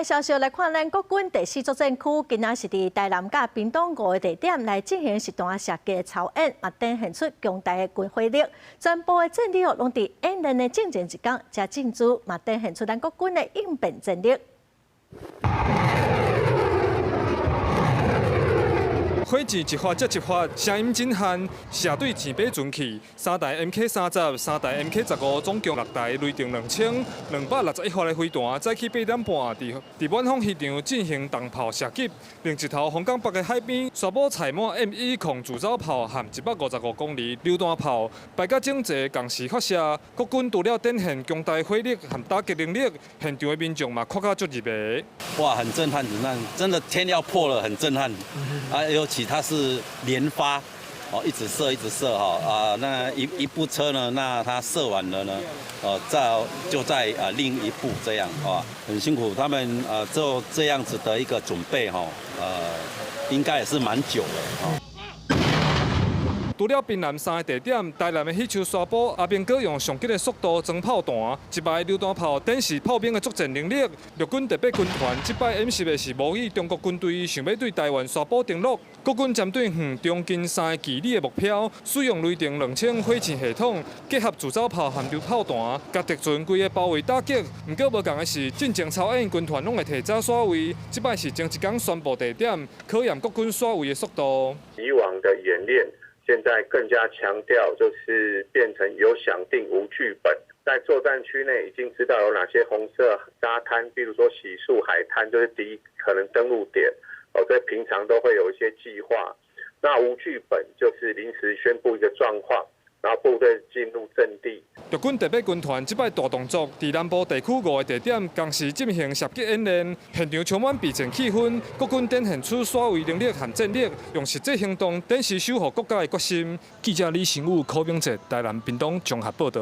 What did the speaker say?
來消息來看，咱國軍第4作戰區今仔是佇台南甲屏東5個地點來進行實彈射擊操演，嘛展現出強大的軍火力。全部的戰力攏佇演練的正前一天才進駐，嘛展現出咱國軍的應變戰力。火箭一發接一發，聲音震撼，射對前背準去。3台 MK30、3台 MK15，總共6台，雷霆2261發的飛彈，早起8點半佇遠方現場進行重炮射擊，另一頭鳳岡北的海邊，刷寶載滿 M1空自走炮和155公里榴彈炮，排甲整齊，同時發射。國軍除了展現強大火力和打擊能力，現場的民眾嘛看甲足入迷。哇，很震撼，真的天要破了，很震撼。尤其它是連發，一直射哈那一部車呢，那它射完了呢，就在另一部這樣很辛苦，他們做這樣子的一個準備應該也是蠻久了除了屏南3個地點，台南的迄球刷寶阿兵哥用上急的速度裝炮彈，一擺榴彈炮展示炮兵的作戰能力。陸軍特別軍團這擺演習的是模擬中國軍隊想要對台灣刷寶登陸，國軍針對中近3個距離的目標，使用雷霆2000火箭系統，結合自走炮和榴炮彈，甲敵軍規個包圍打擊。不過無同的是，進前操演軍團攏會提早刷位，這擺是前一天宣布地點，考驗國軍刷位的速度。以往的演練。現在更加強調，就是變成有想定無劇本，在作戰區內已經知道有哪些紅色沙灘，比如說洗漱海灘，就是第一可能登陸點，所以平常都會有一些計劃。那無劇本就是臨時宣布一個狀況，然後部隊進入陣地。陸軍特別軍團這擺大動作，在南部地區5個地點同時進行射擊演練，現場充滿備戰氣氛。國軍展現出耍位能力和戰力，用實際行動展示守護國家的決心。記者李成武、柯炳哲，台南屏東綜合報道。